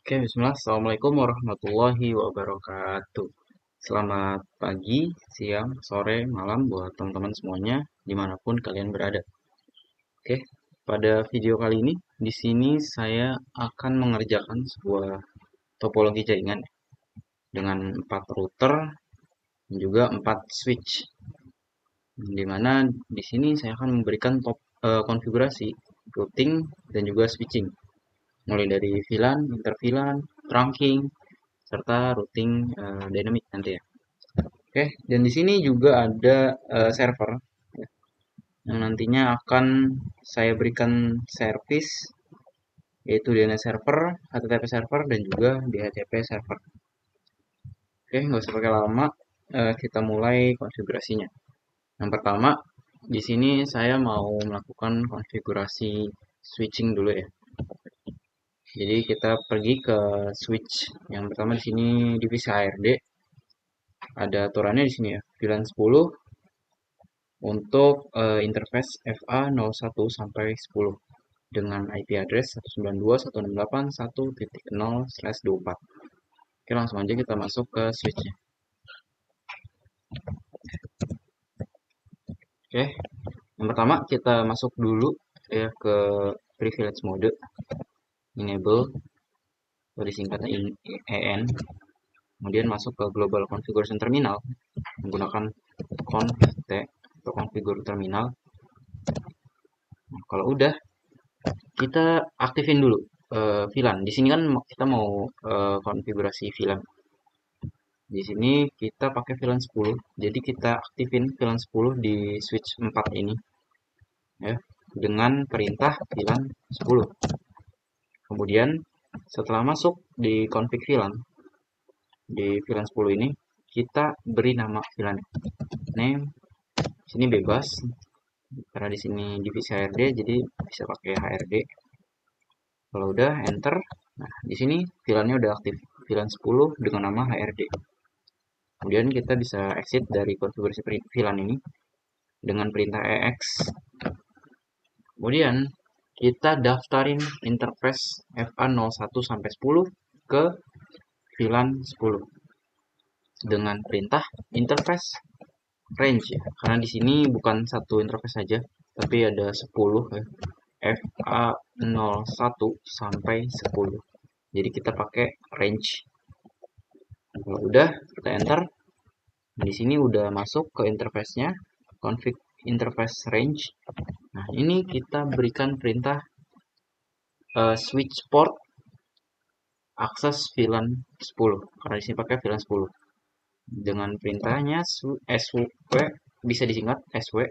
Oke, bismillah. Assalamualaikum warahmatullahi wabarakatuh. Selamat pagi, siang, sore, malam buat teman-teman semuanya, dimanapun kalian berada. Oke, pada video kali ini, di sini saya akan mengerjakan sebuah topologi jaringan dengan 4 router dan juga 4 switch. Di mana di sini saya akan memberikan konfigurasi routing dan juga switching, mulai dari VLAN, interVLAN, trunking, serta routing dynamic nanti ya. Oke, dan di sini juga ada server yang nantinya akan saya berikan service, yaitu DNS server, HTTP server, dan juga DHCP server. Oke, nggak usah pakai lama, kita mulai konfigurasinya. Yang pertama, di sini saya mau melakukan konfigurasi switching dulu ya. Jadi kita pergi ke switch. Yang pertama di sini divisi HRD. Ada aturannya di sini ya, VLAN 10 untuk interface FA01 sampai 10 dengan IP address 192.168.1.0/24. Oke, langsung aja kita masuk ke switchnya. Oke, yang pertama kita masuk dulu ya ke privilege mode, enable, atau disingkatnya EN. Kemudian masuk ke global configuration terminal menggunakan conft atau configure terminal. Nah, kalau udah, kita aktifin dulu VLAN. Di sini kan kita mau konfigurasi VLAN. Di sini kita pakai VLAN 10. Jadi kita aktifin VLAN 10 di switch 4 ini ya dengan perintah VLAN 10. Kemudian setelah masuk di config VLAN di VLAN 10 ini, kita beri nama VLAN. Name sini bebas karena di sini divisi HRD jadi bisa pakai HRD. Kalau udah enter, nah di sini VLAN-nya udah aktif, VLAN 10 dengan nama HRD. Kemudian kita bisa exit dari konfigurasi VLAN ini dengan perintah EX. Kemudian kita daftarin interface FA01 sampai 10 ke VLAN 10 dengan perintah interface range ya. Karena di sini bukan satu interface saja, tapi ada 10 ya. FA01 sampai 10. Jadi kita pakai range. Kalau udah, kita enter. Di sini udah masuk ke interface-nya, config interface range. Nah, ini kita berikan perintah switch port akses VLAN 10 karena di sini pakai VLAN 10. Dengan perintahnya SW bisa disingkat SW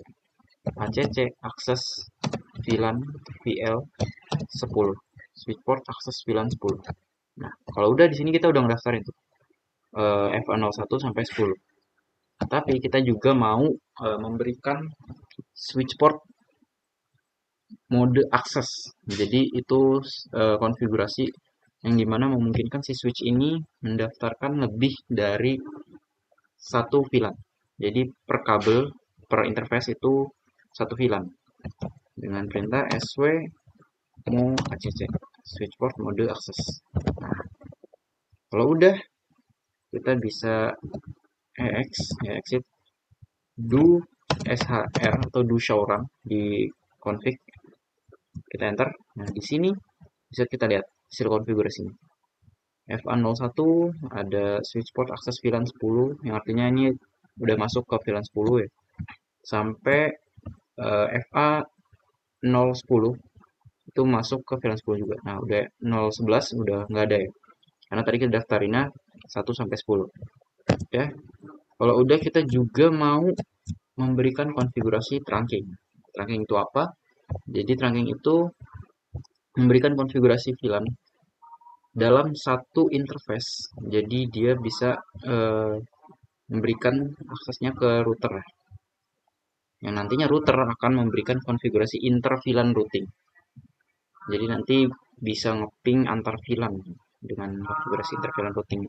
ACC akses VLAN VL 10. Switch port akses VLAN 10. Nah, kalau udah di sini kita udah ngedaftarin tuh FA01 sampai 10. Tapi kita juga mau memberikan switch port mode akses. Jadi itu konfigurasi yang dimana memungkinkan si switch ini mendaftarkan lebih dari satu VLAN. Jadi per kabel, per interface itu satu VLAN. Dengan perintah SW mau ACC, switch port mode akses. Nah, kalau udah, kita bisa exit, do SHR atau do showrun di config. Kita enter. Nah, di sini bisa kita lihat hasil konfigurasinya. FA01 ada switch port akses VLAN 10 yang artinya ini udah masuk ke VLAN 10 ya. Sampai FA010 itu masuk ke VLAN 10 juga. Nah, udah 011 udah nggak ada ya. Karena tadi kita daftarinnya 1 sampai 10. Ya. Kalau udah kita juga mau memberikan konfigurasi trunking. Trunking itu apa? Jadi trunking itu memberikan konfigurasi VLAN dalam satu interface. Jadi dia bisa memberikan aksesnya ke router. Yang nantinya router akan memberikan konfigurasi inter VLAN routing. Jadi nanti bisa ngeping antar VLAN dengan konfigurasi inter VLAN routing.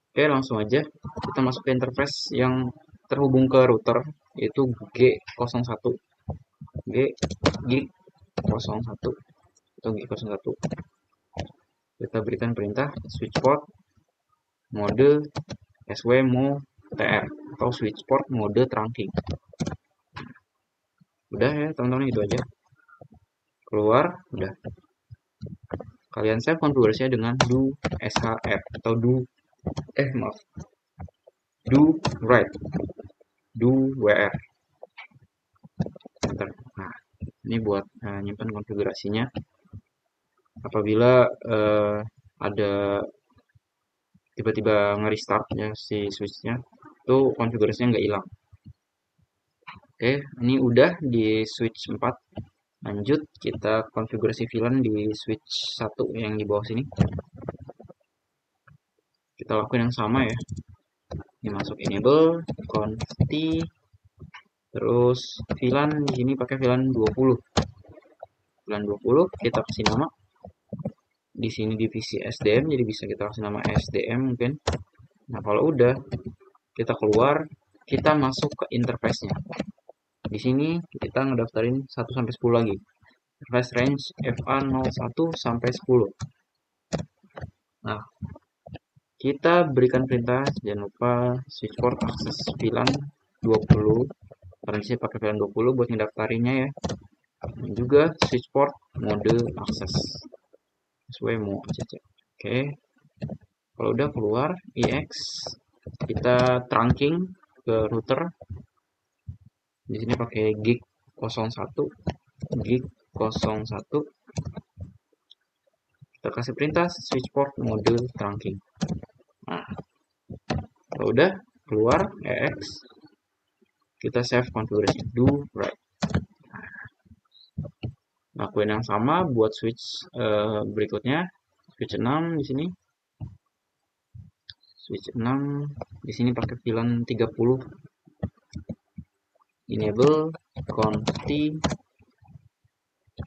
Oke, langsung aja kita masuk ke interface yang terhubung ke router, yaitu G01. G01 atau G01. kita berikan perintah switch port mode swmo-tr atau switch port mode trunking. Udah ya teman-teman, itu aja. Keluar, udah. Kalian save konfigurasinya dengan do shr atau do write, do wr. Bentar. Nah, ini buat nyimpan konfigurasinya. Apabila ada tiba-tiba nge-restart ya si switchnya, itu konfigurasinya nggak hilang. Oke, ini udah di switch 4. Lanjut, kita konfigurasi VLAN di switch 1 yang di bawah sini. Kita lakukan yang sama ya. Ini masuk enable, conft, terus VLAN di sini pakai VLAN 20. VLAN 20 kita kasih nama. Di sini divisi SDM, jadi bisa kita kasih nama SDM mungkin. Nah, kalau udah, kita keluar, kita masuk ke interface-nya. Di sini kita ngedaftarin 1 sampai 10 lagi. Interface range FA01 sampai 10. Nah, kita berikan perintah, jangan lupa switch port access VLAN 20. Karena disini pakai VLAN 20 buat ngedaftarinnya ya. Dan juga switch port mode access. swmo aja. Oke. Kalau udah keluar EX, kita trunking ke router. Di sini pakai gig 01, gig 01. Kita kasih perintah switch port mode trunking. Nah, kalau udah keluar EX, kita save konfigurasi do write. Lakuin yang sama buat switch berikutnya, switch 6 di sini. Switch 6 di sini pakai VLAN 30. Enable conft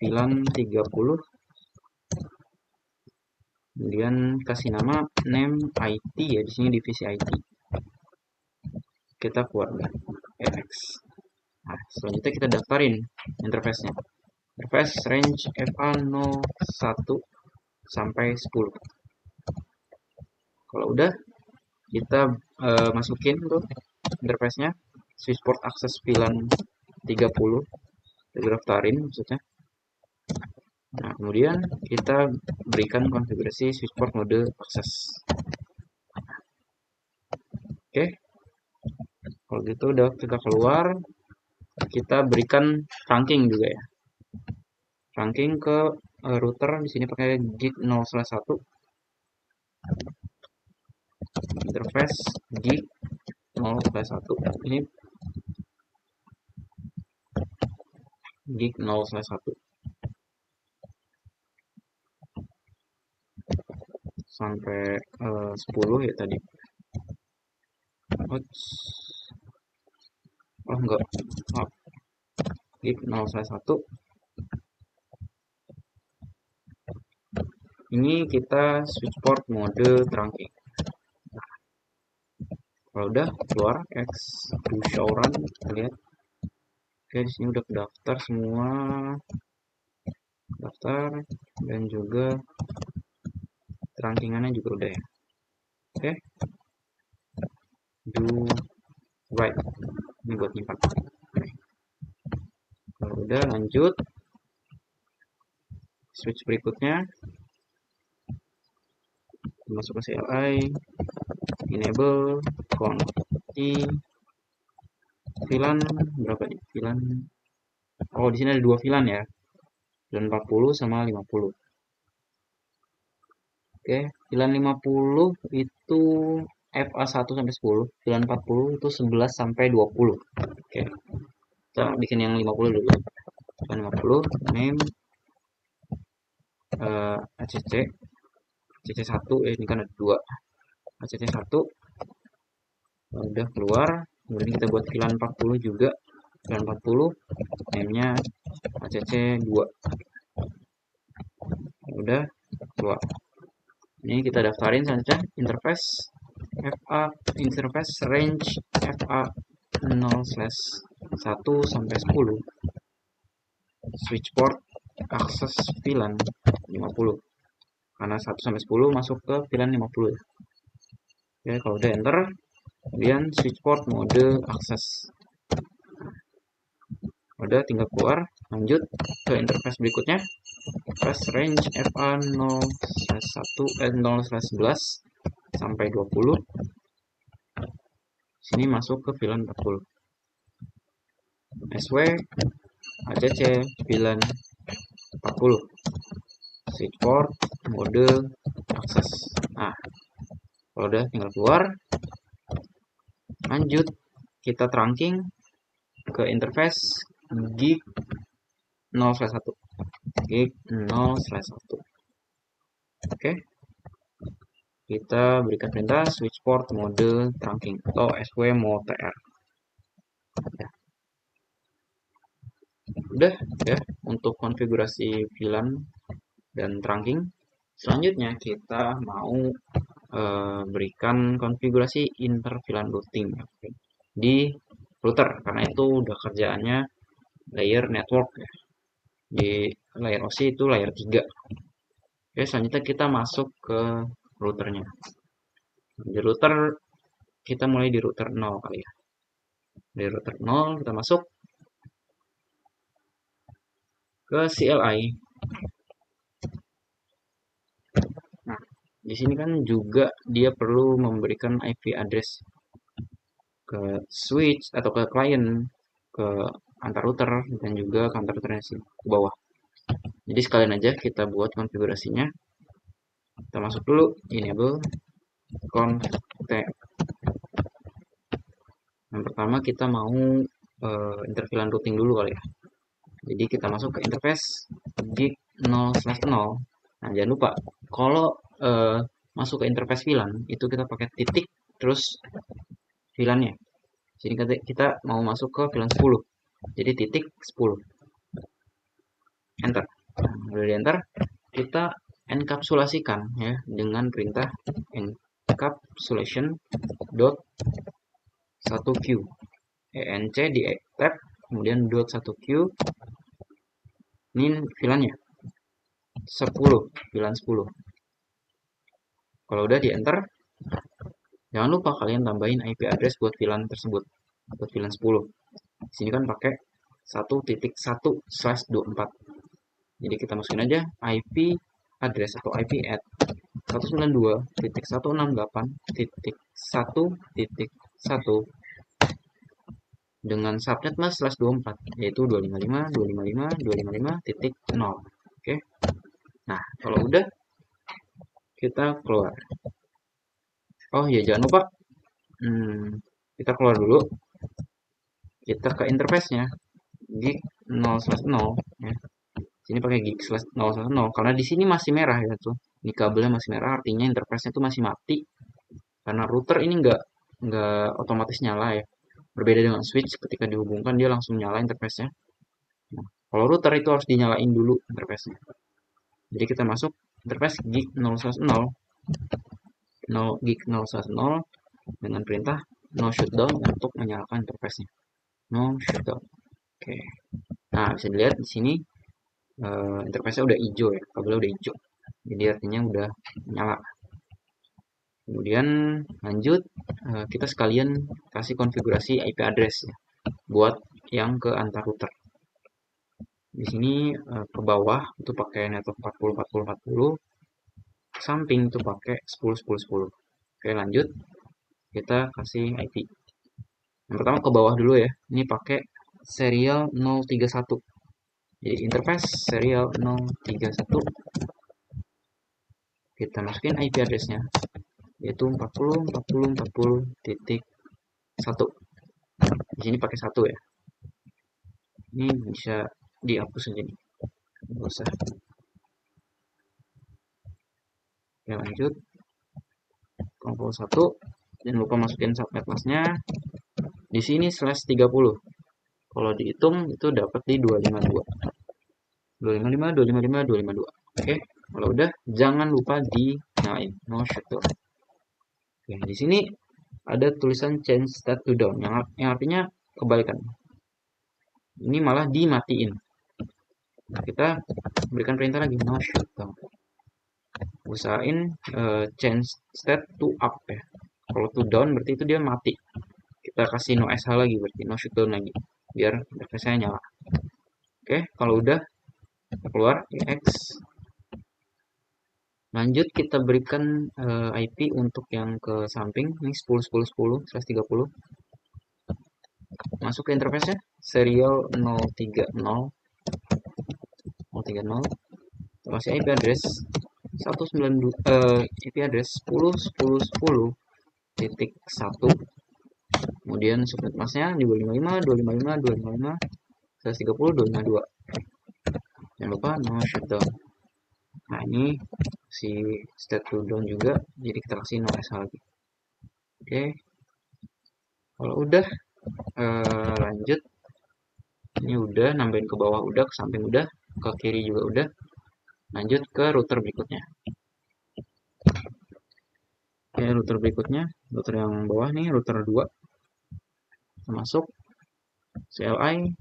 VLAN 30. Kemudian kasih nama name IT ya, di sini divisi IT. Kita keluar EX. Nah, selanjutnya kita daftarin interface-nya. Interface range FA01 sampai 10. Kalau udah, kita masukin tuh interface-nya, switch port access VLAN 30. Kita daftarin maksudnya. Nah, kemudian kita berikan konfigurasi switch port mode access. Oke. Kalau gitu udah kita keluar, kita berikan trunking juga ya. Trunking ke router, di sini pakai gig 0/1. Interface gig 0/1. Ini gig 0/1 sampai 10 ya tadi. Oh enggak, maaf. Gig 0/1. Ini kita switch port mode trunking. Nah, kalau udah keluar X to show run, kita lihat. Oke, di sini udah daftar semua, daftar dan juga trunkingannya juga udah ya. Oke, do write, ini buat nyimpan. Kalau udah lanjut switch berikutnya, masuk ke CLI, enable conft VLAN berapa nih? VLAN, oh di sini ada 2 VLAN ya, VLAN 40 sama 50. Oke, VLAN 50 itu FA1 sampai 10, VLAN 40 itu 11 sampai 20. Oke, kita bikin yang 50 dulu. VLAN 50 name ACC ACC1 ini kan ada 2. ACC1 udah keluar. Kemudian kita buat VLAN 40 juga. VLAN 40 name-nya ACC2. Udah keluar. Ini kita daftarin saja interface interface range FA0/1 sampai 10. Switch port access VLAN 50. karena 1 sampai 10 masuk ke VLAN 50 ya. Oke, kalau udah enter, kemudian switch port mode akses. Udah tinggal keluar, lanjut ke interface berikutnya. Interface range FA 0/11 sampai 20. Sini masuk ke VLAN 40. SW ACC VLAN 40. Switch port mode akses. Nah, kalau udah tinggal keluar, lanjut kita trunking ke interface gig 0/1. Gig 0/1. Oke, kita berikan perintah switch port mode trunking atau SW mode TR. Ya. Udah ya untuk konfigurasi VLAN dan trunking. Selanjutnya kita mau berikan konfigurasi inter VLAN routing ya, di router, karena itu udah kerjaannya layer network ya. Di layer OC itu layer 3. Oke, selanjutnya kita masuk ke routernya. Di router kita mulai di router 0 kali ya. Di router 0 kita masuk ke CLI. Nah, di sini kan juga dia perlu memberikan IP address ke switch atau ke client, ke antar router dan juga ke antar routernya sini ke bawah. Jadi sekalian aja kita buat konfigurasinya. Kita masuk dulu enable config. Yang pertama kita mau inter VLAN routing dulu kali ya. Jadi kita masuk ke interface gig 0/0. Nah, jangan lupa kalau masuk ke interface VLAN itu kita pakai titik terus VLAN-nya. Jadi kita mau masuk ke VLAN 10. Jadi titik 10. Enter. Nah, udah di enter, kita enkapsulasikan ya dengan perintah encapsulation dot 1q. enc di tab, kemudian dot 1q. Ini VLAN-nya 10, VLAN 10. Kalau udah di enter, jangan lupa kalian tambahin IP address buat VLAN tersebut, buat VLAN 10. Di sini kan pakai 1.1/24. Jadi kita masukin aja IP address atau IP add 192.168.1.1 dengan subnet mas /24 yaitu 255.255.255.0. Oke. Nah, kalau udah kita keluar. Oh ya, jangan lupa kita keluar dulu. Kita ke interface-nya gig 0/0 ya. Sini pakai gig 0/0 karena di sini masih merah ya tuh. Ini kabelnya masih merah, artinya interface-nya itu masih mati. Karena router ini nggak otomatis nyala ya. Berbeda dengan switch, ketika dihubungkan dia langsung nyala interface-nya. Nah, kalau router itu harus dinyalain dulu interface-nya. Jadi kita masuk interface gig 0/0 gig 0/0 dengan perintah no shutdown untuk menyalakan interface-nya. No shutdown. Oke. Nah, bisa dilihat di sini interface-nya udah hijau ya, kabelnya udah hijau. Jadi artinya udah nyala. Kemudian lanjut, kita sekalian kasih konfigurasi IP address ya, buat yang ke antar router. Di sini ke bawah itu pakai network 40/40/40, samping itu pakai 10/10/10. Oke, lanjut kita kasih IP. Yang pertama ke bawah dulu ya. Ini pakai serial 031. Jadi interface serial 031. Kita masukin IP address-nya yaitu 40/40/40.1. Di sini pakai 1 ya. Ini bisa dihapus aja nih. Nggak usah. Oke, lanjut. Kontrol 1. Jangan lupa masukin subnet mask-nya. Di sini /30. Kalau dihitung itu dapat di 252. 255, 255, 252. Oke, kalau udah jangan lupa dinyalain no shutdown. Oke, di sini ada tulisan change state to down yang artinya kebalikan. Ini malah dimatiin. Nah, kita berikan perintah lagi no shutdown. usahain change state to up ya. Kalau to down berarti itu dia mati. Kita kasih no SH lagi, berarti no shutdown lagi, biar interface-nya nyala. Oke, kalau udah kita keluar EX. Lanjut kita berikan IP untuk yang ke samping, ini 10.10.10/30. Masuk ke interface-nya, serial 030 030. Kita kasih IP address 192 IP address 10.10.10.1. Kemudian subnet masknya di 255 255 255 130 252. Jangan lupa no shutdown. Nah, ini si state to down juga, jadi kita kasih no SH lagi. Oke, kalau udah lanjut. Ini udah, nambahin ke bawah udah, ke samping udah, ke kiri juga udah. Lanjut ke router berikutnya. Oke, router berikutnya, router yang bawah nih, router 2. Kita masuk CLI,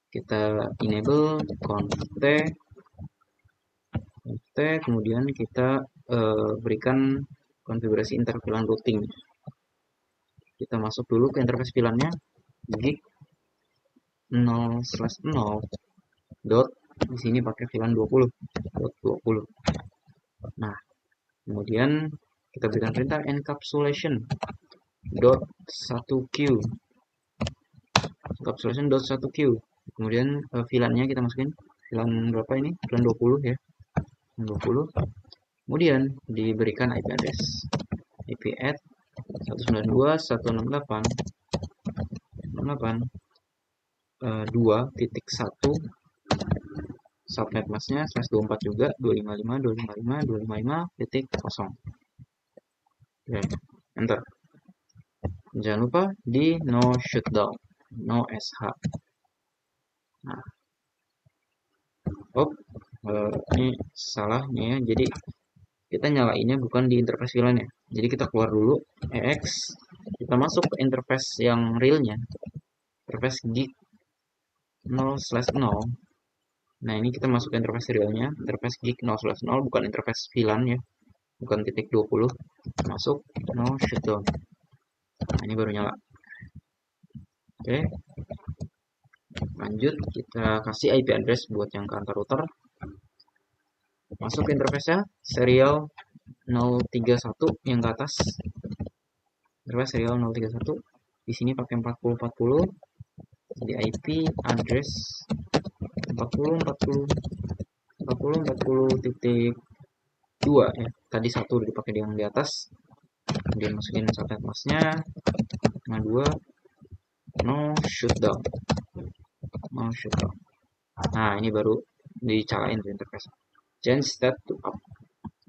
kita enable conft, kemudian kita berikan konfigurasi interVLAN routing. Kita masuk dulu ke interface VLAN-nya, gig 0/0 dot, di sini pakai VLAN 20. Nah, kemudian kita berikan perintah encapsulation dot 1q, encapsulation dot 1q. Kemudian VLAN-nya kita masukin, VLAN berapa ini? VLAN 20 ya, 20. Kemudian diberikan IP address, IP add 192.168.2.1. Subnet masknya /24 juga 255.255.255.0. Oke, enter. Jangan lupa di no shutdown, no SH. Nah, ini salah nih ya. Jadi kita nyalainnya bukan di interface VLAN-nya. Jadi kita keluar dulu EX, kita masuk ke interface yang realnya, interface gig 0/0. Nah, ini kita masuk ke interface realnya, interface gig 0/0, bukan interface VLAN ya, bukan titik 20. Masuk no shutdown. Nah, ini baru nyala. Oke, lanjut kita kasih IP address buat yang ke antar router. Masuk ke interface-nya, serial 031 yang ke atas, interface serial 031. Di sini pakai 4040, jadi IP address 40.40.40.40.2 ya. Tadi satu dipakai yang di atas. Kemudian masukin subnet masknya, 2 no shutdown. No shutdown. Nah, ini baru dicalain tuh interface. Change state to up.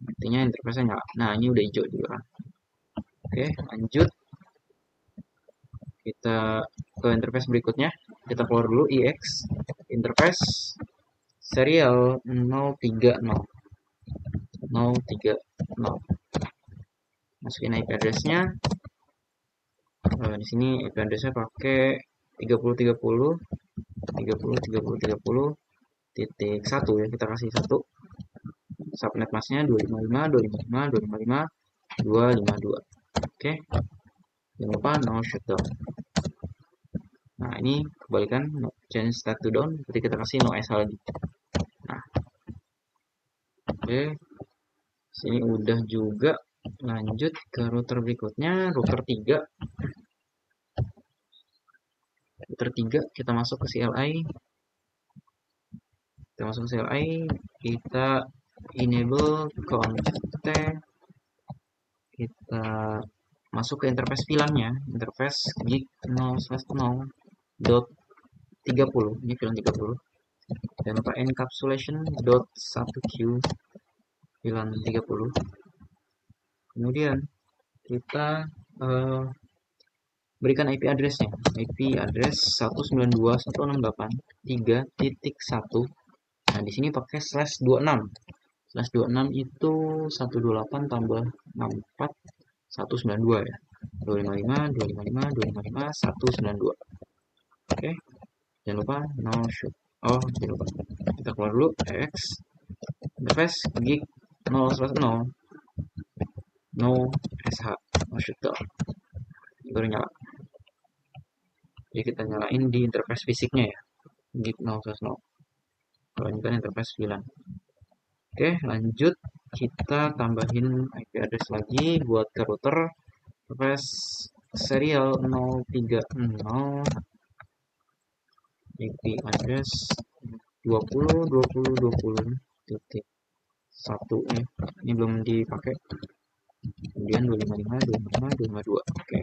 Artinya interface-nya nyala. Nah, ini udah hijau juga kan. Oke, lanjut. Kita ke interface berikutnya. Kita keluar dulu EX, interface serial 030. Masukin IP address-nya. Di sini IP address-nya pakai 30.30.30.30.30.1 ya, kita kasih 1. Subnet masknya 255.255.255.252. Oke, jangan lupa no shutdown. Nah, ini kebalikan, change state to down, berarti kita kasih no SH lagi. Nah, oke, sini udah juga. Lanjut ke router berikutnya, router 3. Router 3, kita masuk ke CLI. Kita enable conft, kita masuk ke interface VLAN-nya, interface gig 0/0.30. Ini VLAN 30. Jangan lupa encapsulation dot 1q VLAN 30. Kemudian kita berikan IP address-nya, IP address 192.168.3.1. Nah, di sini pakai /26. /26 itu 128 tambah 64 192 ya. 255 255 255 192. Oke. Jangan lupa no shoot. Jangan lupa. Kita keluar dulu EX. interface gig 0/0 no sh no shutdown. Ini baru nyala. Jadi kita nyalain di interface fisiknya ya, gig 0/0. Kalau ini kan interface VLAN. Oke, lanjut kita tambahin IP address lagi buat ke router. Interface serial 030, IP address 20.20.20.1 ya. Ini belum dipakai. Kemudian 255.255.252. Oke.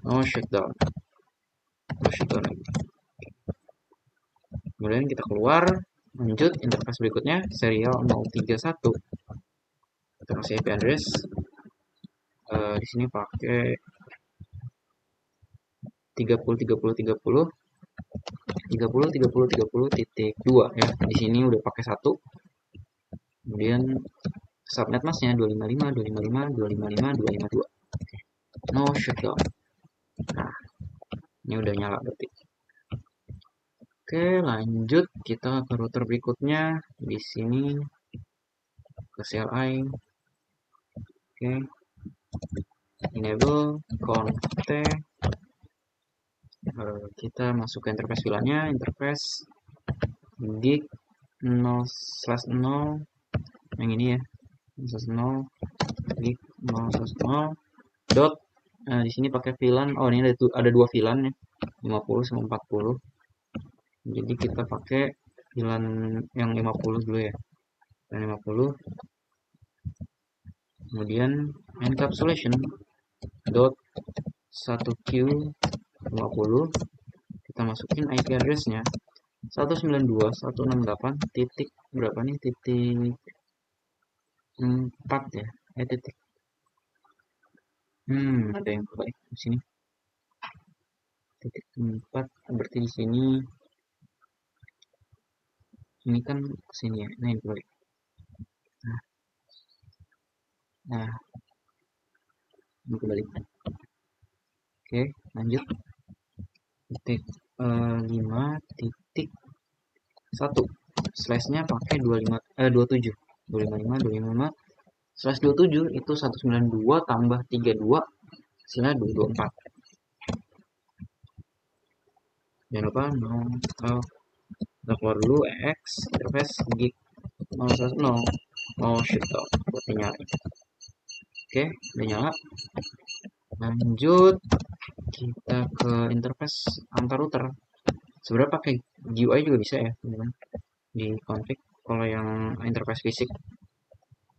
No shutdown. No shutdown lagi. Kemudian kita keluar, lanjut interface berikutnya serial 031. Kita kasih IP address. Di sini pakai 30.30.30.30.30.30.2 ya. Di sini udah pakai 1. Kemudian subnet masknya 255.255.255.252. No shutdown. Nah, ini udah nyala berarti. Oke, lanjut kita ke router berikutnya. Di sini ke CLI. Oke. Enable conte. Kita masuk ke interface VLAN-nya, interface gig 0/0 yang ini ya. 0/0 gig 0/0 dot. Di sini pakai VLAN. Oh, ini ada dua VLAN ya. 50 sama 40. Jadi kita pakai VLAN yang 50 dulu ya. Dan 50. Kemudian encapsulation dot 1Q 50. Kita masukin IP address-nya 192.168 titik berapa nih, titik 4 ya, titik ada yang kebalik di sini, titik 4 berarti di sini, ini kan sini ya, nah ini kebalik. Nah ini kebalik. Oke, lanjut titik 5 titik 1 slashnya pakai 27 255 slash 27 itu 192 tambah 32 hasilnya 224. Jangan lupa kita keluar dulu EX interface gig 0/0 mau shutdown buat nyala. Oke, udah nyala. Lanjut kita ke interface antar router. Sebenarnya pakai GUI juga bisa ya teman-teman, di config. Kalau yang interface fisik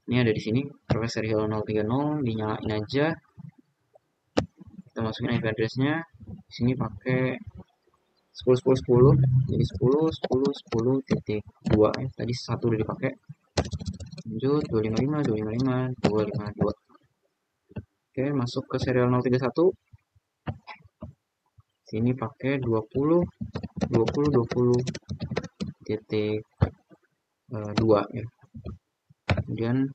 ini ada di sini, interface serial 030 dinyalain aja. Kita masukin IP address-nya. Di sini pakai 10.10.10, jadi 10.10.10.2 ya. Tadi satu udah dipakai. Lanjut 255.255.252. Oke, masuk ke serial 031. Sini pakai 20.20.20.2 ya. Kemudian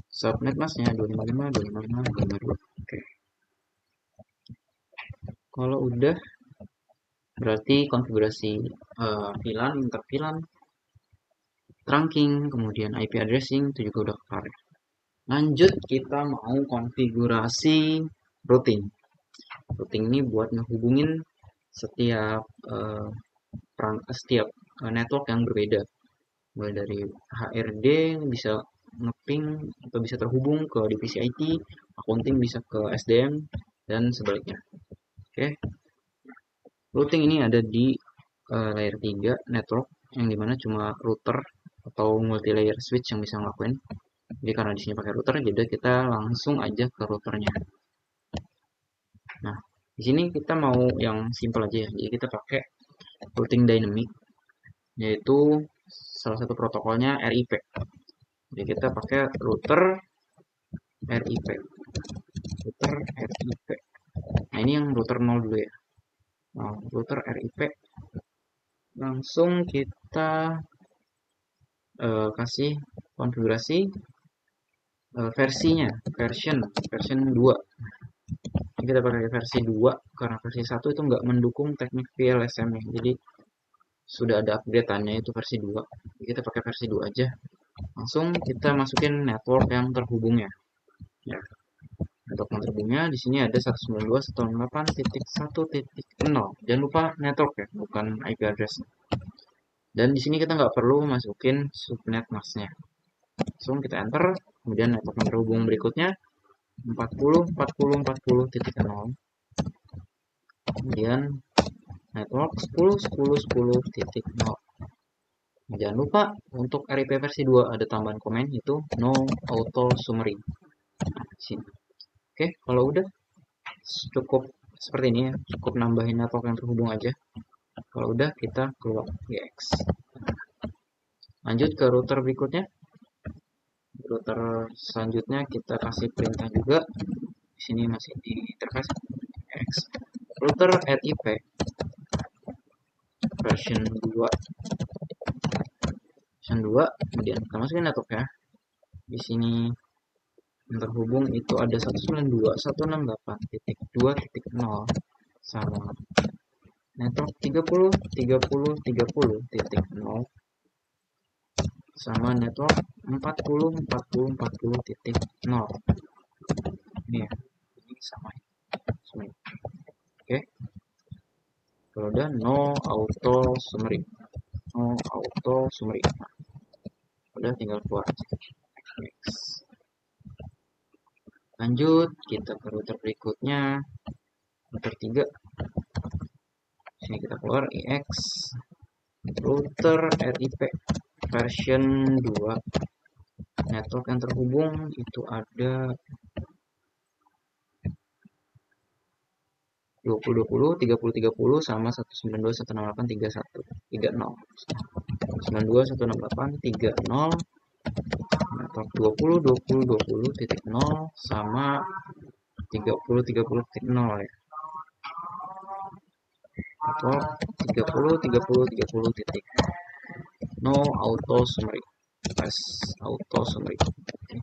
subnet masknya 255.255.252. Oke. Kalau udah berarti konfigurasi VLAN, inter VLAN, trunking, kemudian IP addressing itu juga udah kelar. Lanjut kita mau konfigurasi routing. Routing ini buat ngehubungin setiap network yang berbeda. Mulai dari HRD bisa ngeping atau bisa terhubung ke divisi IT, accounting bisa ke SDM dan sebaliknya. Oke. Routing ini ada di layer 3 network, yang dimana cuma router atau multi layer switch yang bisa ngelakuin. Jadi karena di sini pakai router, jadi kita langsung aja ke routernya. Nah, di sini kita mau yang simple aja ya. Jadi kita pakai routing dynamic, yaitu salah satu protokolnya RIP. Jadi kita pakai router RIP. Router RIP. Nah, ini yang router 0 dulu ya. Nah, router RIP. Langsung kita kasih konfigurasi versinya, version 2. Ini kita pakai versi 2 karena versi 1 itu nggak mendukung teknik VLSM ya. Jadi sudah ada update-annya itu versi 2. Jadi kita pakai versi 2 aja. Langsung kita masukin network yang terhubungnya. Ya, network yang terhubungnya di sini ada 192.168.1.0. Jangan lupa network ya, bukan IP address. Dan di sini kita nggak perlu masukin subnet masknya. Langsung kita enter, kemudian network yang terhubung berikutnya 40.40.40.0. Kemudian network 10.10.10.0. Jangan lupa untuk RIP versi 2 ada tambahan komen itu no auto summary. Sini. Oke, kalau udah cukup seperti ini ya, cukup nambahin network yang terhubung aja. Kalau udah kita keluar GX. Lanjut ke router berikutnya. Router selanjutnya kita kasih perintah juga. Di sini masih di interface GX. Router add IP version 2. Version 2, kemudian kita masukin network ya. Di sini yang terhubung itu ada 192.168.2.0 sama network 30.30.30.0 sama network 40.40.40.0. Ini ya, ini sama ini. Oke, kalau udah no auto summary, nah, udah tinggal keluar. Next. Lanjut kita ke router berikutnya, router 3. Sini kita keluar EX router RIP version 2. Network yang terhubung itu ada 2020, 3030 sama 192.168.31.30. 192.168.30 network 20.20.20.0 sama 30.30.0 ya. Network 30.30.30.0 no auto summary. Press auto summary. Okay.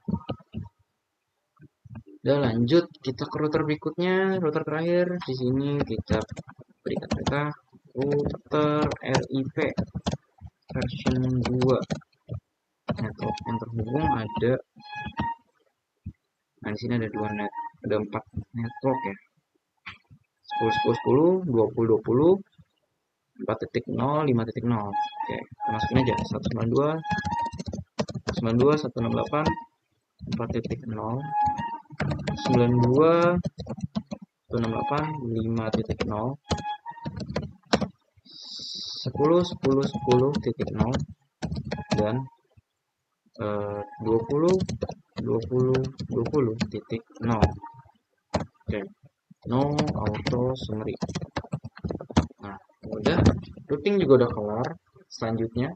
Udah lanjut kita ke router berikutnya, router terakhir. Di sini kita berikan perintah router RIP version 2. Network yang terhubung ada, nah di sini ada 4 network ya. 10.10.10, 20.20, 4.0, 5.0. Oke, kita masukin aja 192, 168, 4.0, 92, 168, 5.0, 10, 10, 10.0 dan 20, 20, 20.0. Oke, no auto summary. Nah, udah, routing juga udah kelar. Selanjutnya,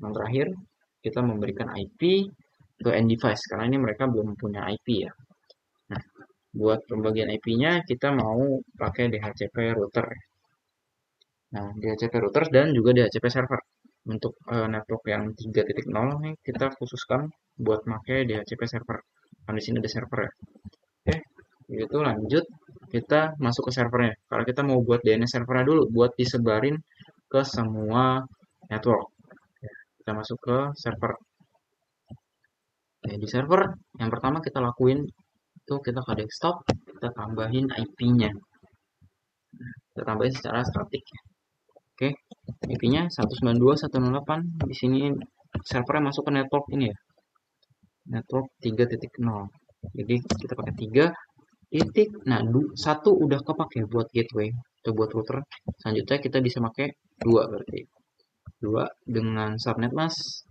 yang terakhir, kita memberikan IP ke end device karena ini mereka belum punya IP ya. Nah, buat pembagian IP-nya kita mau pakai DHCP router. Nah, DHCP router dan juga DHCP server. Untuk network yang 3.0 nih kita khususkan buat pakai DHCP server. Nah, di sini ada server ya. Oke, itu lanjut kita masuk ke servernya. Kalau kita mau buat DNS servernya dulu buat disebarin ke semua network. Kita masuk ke server. Oke, di server yang pertama kita lakuin itu kita ke desktop, kita tambahin IP-nya. Kita tambahin secara statik ya. Oke, IP-nya 192.168. Di sini servernya masuk ke network ini ya. Network 3.0. Jadi kita pakai 3 titik. Nah, 1 udah kepake buat gateway atau buat router. Selanjutnya kita bisa pakai 2 berarti. 2 dengan subnet mask.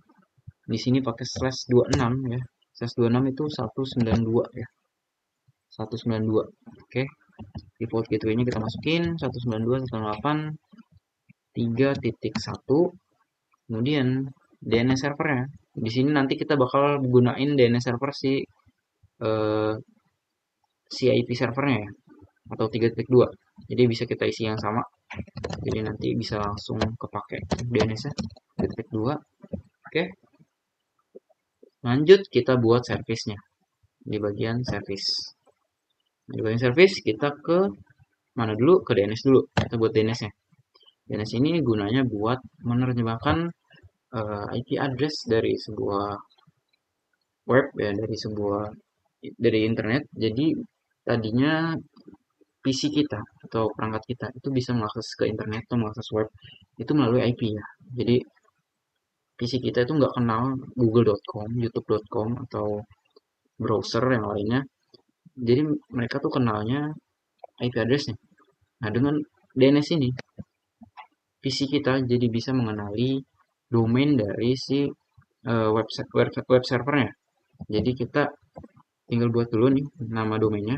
Di sini pakai /26 ya. /26 itu 192 ya. 192. Oke. Default gateway-nya kita masukin 192.168.3.1. Kemudian DNS servernya. Di sini nanti kita bakal gunain DNS server si IP servernya ya, atau 3.2. Jadi bisa kita isi yang sama. Jadi nanti bisa langsung kepake DNS-nya 3.2. Oke. Lanjut kita buat service-nya di bagian service. Di bagian service kita ke mana dulu? Ke DNS dulu. Kita buat DNS-nya. DNS ini gunanya buat menerjemahkan IP address dari sebuah web ya, dari internet. Jadi tadinya PC kita atau perangkat kita itu bisa mengakses ke internet atau mengakses web itu melalui IP ya. Jadi PC kita itu nggak kenal google.com, youtube.com, atau browser yang lainnya. Jadi mereka tuh kenalnya IP address-nya. Nah, dengan DNS ini, PC kita jadi bisa mengenali domain dari si web servernya. Jadi kita tinggal buat dulu nih nama domainnya,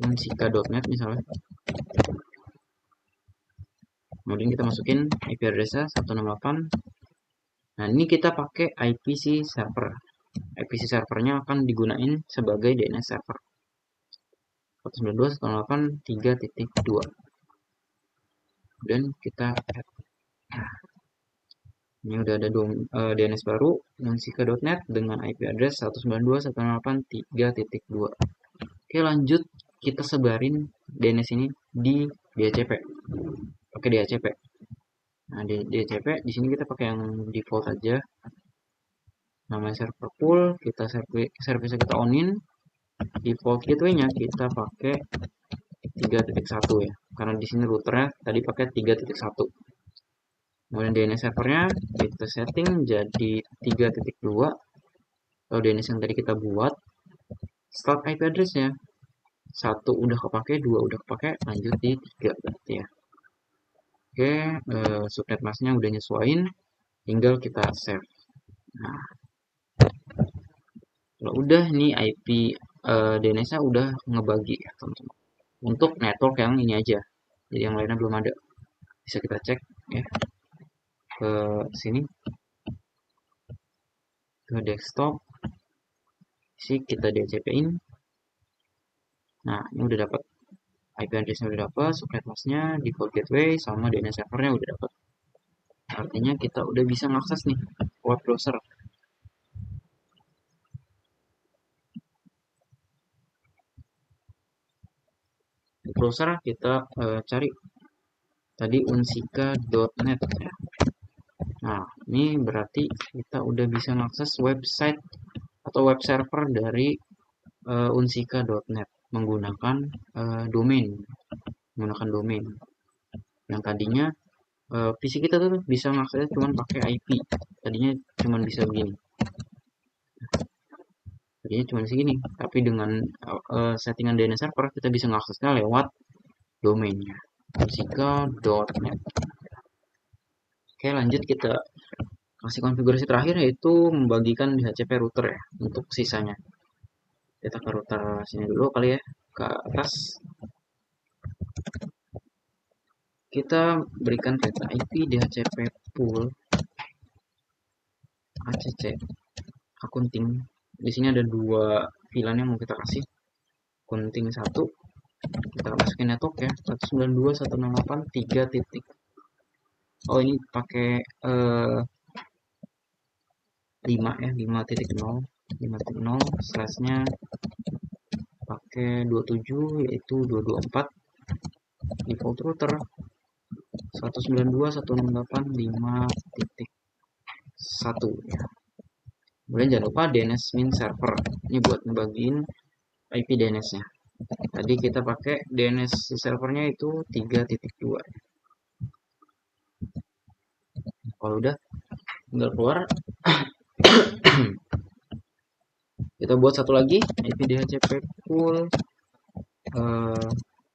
unsika.net misalnya. Kemudian kita masukin IP address-nya 168. Nah, ini kita pakai IPC server. IPC servernya akan digunain sebagai DNS server. 192.168.3.2. Kemudian kita add. Ini udah ada DNS baru, unsika.net dengan IP address 192.168.3.2. Oke, lanjut kita sebarin DNS ini di DHCP. Pakai DHCP. Nah, di DHCP di sini kita pakai yang default aja. Namanya server pool, kita service kita onin. Default gateway-nya kita pakai 3.1 ya. Karena di sini routernya tadi pakai 3.1. Kemudian DNS servernya kita setting jadi 3.2 atau DNS yang tadi kita buat. Start IP address-nya 1 udah kepake, 2 udah kepake, lanjut di 3 berarti ya. Oke, subnet masknya udah nyesuaiin, tinggal kita save. Nah, kalau udah nih IP DNS-nya udah ngebagi ya teman-teman. Untuk network yang ini aja, jadi yang lainnya belum ada. Bisa kita cek ya ke sini, ke desktop, sih kita DHCP-in. Nah, ini udah dapat IP address-nya udah dapat, subnet masknya, default gateway, sama DNS servernya udah dapat. Artinya kita udah bisa mengakses nih web browser. Di browser kita cari tadi unsika.net ya. Nah, ini berarti kita udah bisa mengakses website atau web server dari unsika.net menggunakan domain, yang tadinya PC kita tuh bisa mengaksesnya cuma pakai IP. Tadinya cuma bisa begini. Tadinya cuma segini, tapi dengan settingan DNS server kita bisa mengaksesnya lewat domainnya unsika.net. Oke, lanjut kita kasih konfigurasi terakhir yaitu membagikan DHCP router ya untuk sisanya. Kita ke router sini dulu kali ya, ke atas. Kita berikan data IP DHCP pool ACC akunting. Di sini ada dua VLAN yang mau kita kasih. Akunting 1, kita masukin network ya, 192.168.3. Oh, ini pakai 5 ya, 5.0 slashnya pakai 27 yaitu 224. Default router 192.168.5.1 ya. Kemudian jangan lupa DNS min server, ini buat ngebagiin IP DNS-nya. Tadi kita pakai DNS servernya itu 3.2. Kalau udah tinggal keluar. Kita buat satu lagi IP DHCP pool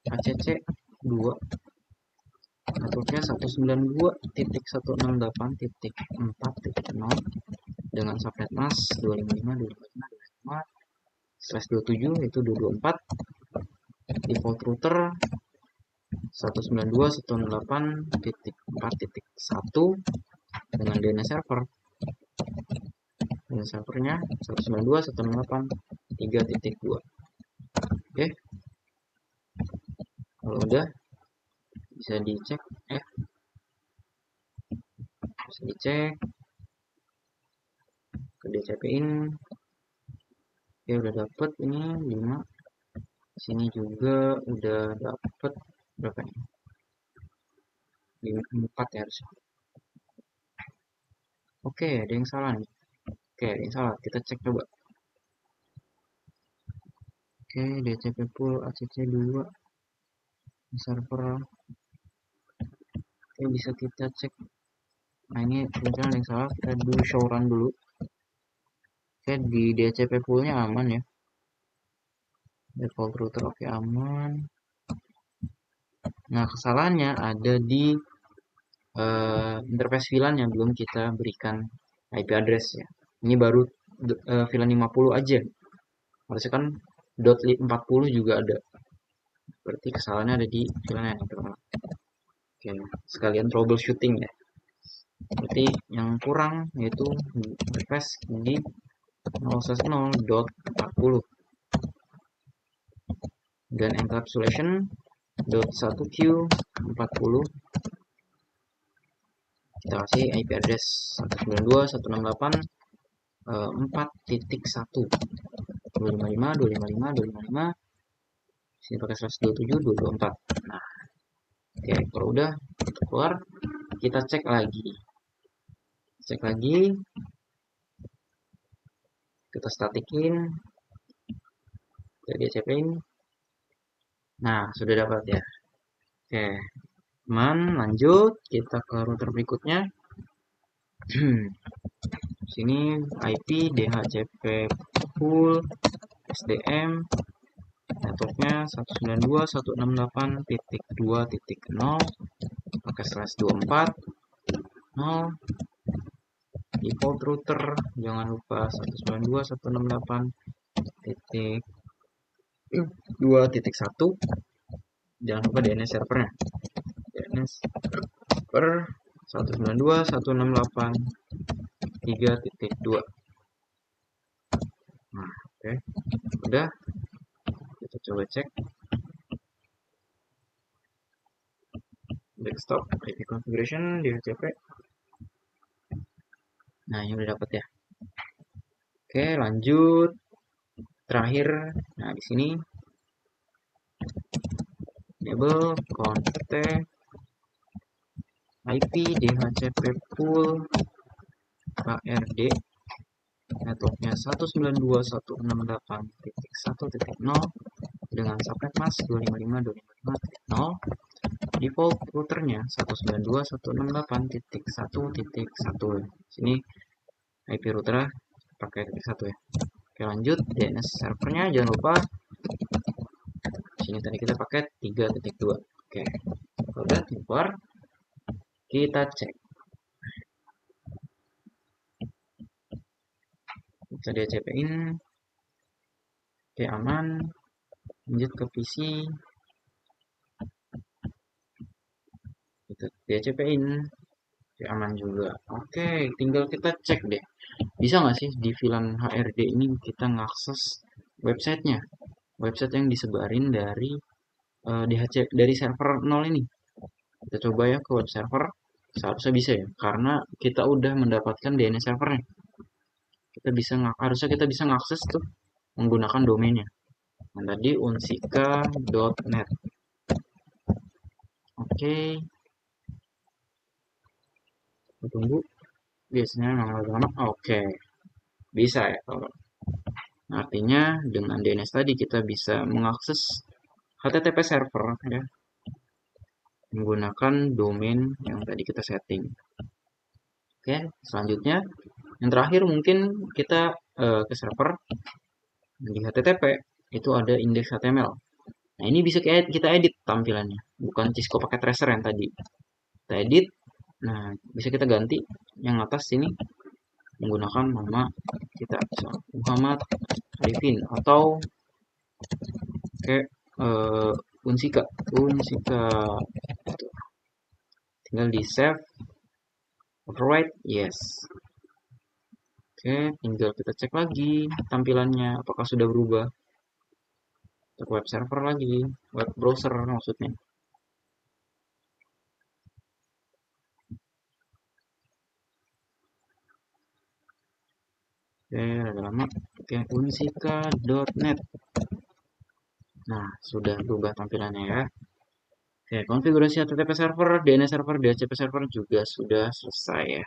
ACC 2. Networknya 192.168.4.0 dengan subnet mask 255.255.255/27 itu 224. Default router 192.168.4.1 dengan DNS server. DNS servernya 192.168.3.2. Oke. Kalau udah bisa dicek bisa dicek ke DHCP-in. Oke, udah dapet ini 5. Sini juga udah dapet berapa nih? 4 ya harusnya. Oke, ada yang salah nih. Oke, ada yang salah. Kita cek coba. Oke, DHCP pool ACC2 server. Oke, bisa kita cek. Nah, ini misalnya ada yang salah, kita dulu show run dulu. Oke, di DHCP poolnya aman ya. Default router oke aman. Nah, kesalahannya ada di interface VLAN yang belum kita berikan IP address ya. Ini baru VLAN 50 aja. Harusnya kan .40 juga ada. Berarti kesalahannya ada di VLAN yang pertama. Oke, sekalian troubleshooting ya. Berarti yang kurang yaitu interface di 0/0.40 dan encapsulation .1q40 kita kasih IP address 192.168.4.1 255 sini pakai /27 224. Nah, oke, kalau udah keluar kita cek lagi kita statikin, kita DHCP-in. Nah, sudah dapat ya. Oke, teman, lanjut kita ke router berikutnya. Sini IP DHCP pool SDM networknya 192.168.2.0 pakai /24 0 default router jangan lupa 192.168.2.1 jangan lupa DNS servernya DNS server 192.168.3.2. Nah, oke, udah kita coba cek desktop IP configuration DHCP. Nah, ini udah dapat ya. Oke, lanjut terakhir. Nah, di sini enable const IP DHCP pool KRD networknya 192.168.1.0 dengan subnet mask 255.255.0 default routernya 192.168.1.1. Sini IP router pakai titik 1 ya. Oke, lanjut DNS servernya jangan lupa sini tadi kita pakai 3.2. Oke, udah keluar kita cek kita DHCP-in. Oke, aman. Lanjut ke PC kita DHCP-in. Oke, aman juga. Oke, tinggal kita cek deh bisa nggak sih di VLAN HRD ini kita ngakses websitenya, website yang disebarin dari dari server 0 ini. Kita coba ya ke web server, seharusnya bisa ya karena kita udah mendapatkan DNS servernya. Harusnya kita bisa ngakses tuh menggunakan domainnya. Nah, tadi unsika.net. Oke, tunggu biasanya nomor lama. Oke, bisa ya kalau artinya dengan DNS tadi kita bisa mengakses HTTP server ya menggunakan domain yang tadi kita setting. Oke, selanjutnya yang terakhir mungkin kita ke server di HTTP itu ada index HTML. Nah, ini bisa kita edit tampilannya, bukan Cisco pakai tracer yang tadi. Kita edit. Nah, bisa kita ganti yang atas sini menggunakan nama kita Muhammad Arifin atau kayak Unsika tinggal di save override yes. Oke, tinggal kita cek lagi tampilannya apakah sudah berubah. Cek web server lagi, web browser maksudnya. Oke, ada lama. Oke, unsika.net. Nah, sudah berubah tampilannya ya. Oke, konfigurasi HTTP server, DNS server, DHCP server juga sudah selesai ya.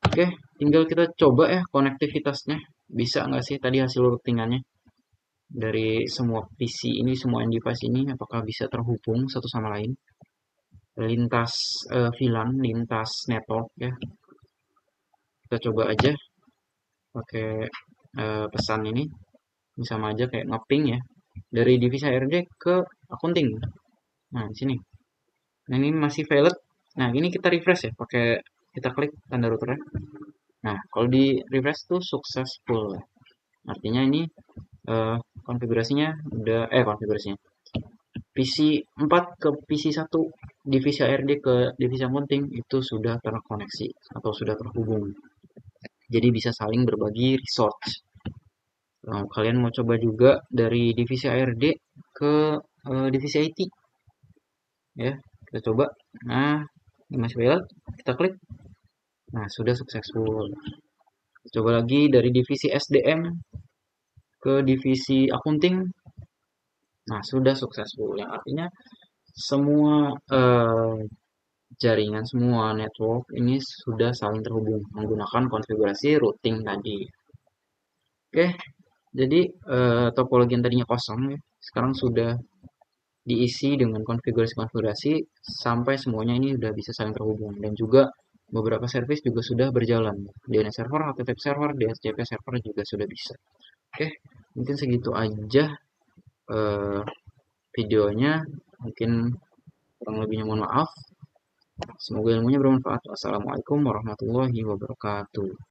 Oke, tinggal kita coba ya konektivitasnya. Bisa nggak sih tadi hasil routingannya? dari semua PC ini, semua device ini, apakah bisa terhubung satu sama lain lintas VLAN, lintas network ya. Kita coba aja pakai pesan ini, sama aja kayak mapping ya, dari divisi HRD ke accounting. Nah, di sini. Nah, ini masih valid. Nah, ini kita refresh ya, pakai kita klik tanda routernya. Nah, kalau di refresh tuh successful. Artinya ini konfigurasinya udah konfigurasinya. PC 4 ke PC 1 divisi ARD ke divisi accounting itu sudah terkoneksi atau sudah terhubung. Jadi bisa saling berbagi resource. Nah, kalian mau coba juga dari divisi ARD ke divisi IT ya. Kita coba. Nah, ini masih valid. Kita klik. Nah, sudah successful. Coba lagi dari divisi SDM ke divisi accounting. Nah, sudah successful. Yang artinya semua jaringan, semua network ini sudah saling terhubung menggunakan konfigurasi routing tadi. Oke, jadi topologi yang tadinya kosong ya, sekarang sudah diisi dengan konfigurasi-konfigurasi sampai semuanya ini sudah bisa saling terhubung, dan juga beberapa service juga sudah berjalan. DNS server, HTTP server, DHCP server juga sudah bisa. Oke, mungkin segitu aja eh, videonya. Mungkin kurang lebihnya mohon maaf. Semoga ilmunya bermanfaat. Wassalamualaikum warahmatullahi wabarakatuh.